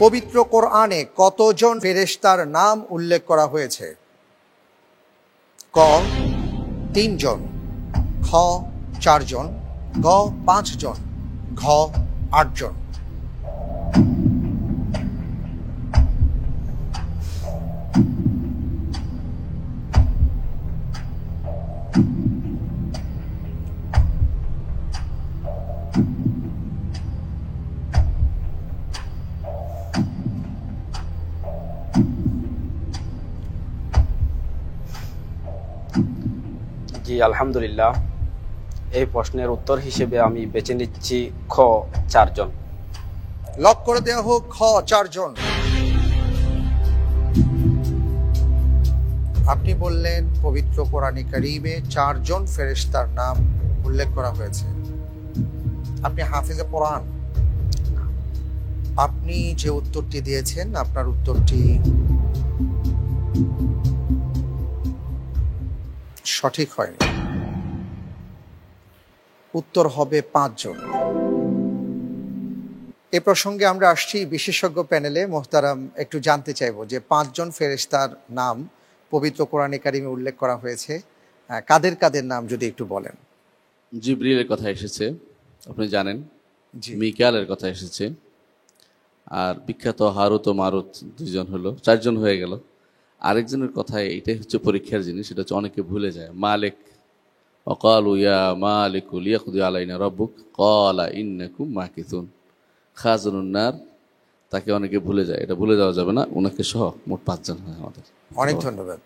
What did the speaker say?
পবিত্র কোরআনে কতজন ফেরেশতার নাম উল্লেখ করা হয়েছে? ক 3 জন, খ 4 জন, গ 5 জন, ঘ 8 জন। জি আলহামদুলিল্লাহ, এই প্রশ্নের উত্তর হিসেবে আমি বেছে নিচ্ছি খ 4 জন। লক করে দেওয়া হোক খ 4 জন। আপনি বললেন পবিত্র কোরআনে কারীমে 4 জন ফেরেশতার নাম উল্লেখ করা হয়েছে। আপনি হাফিজে কোরআন। আপনি যে উত্তরটি দিয়েছেন, আপনার উত্তরটি সঠিক হয়নি। উত্তর হবে 5 জন। এ প্রসঙ্গে আমরা আসছি বিশেষজ্ঞ প্যানেলে। মোহতারাম, একটু জানতে চাইব যে 5 জন ফেরেশতার নাম পবিত্র কোরআনে কারীমে উল্লেখ করা হয়েছে, কাদের কাদের নাম যদি একটু বলেন। জিবরিলের কথা এসেছে, আপনি জানেন। জি। মিকালের কথা এসেছে। আর বিখ্যাত হারুত ও মারুত 2 জন হলো, 4 জন হয়ে গেল। আরেকজনের কথা, এটাই হচ্ছে পরীক্ষার জিনিস, সেটা হচ্ছে অনেকে ভুলে যায়। মালিক, ওয়াকালু ইয়া মালিকু লিয়াকদি আলাইনা রাব্বুক ক্বালা ইন্নাকুম মাকিসুন। খাজানুন নার, তাকে অনেকে ভুলে যায়, এটা ভুলে যাওয়া যাবে না। ওনাকে সহ মোট 5 জন হয় আমাদের। অনেক ধন্যবাদ।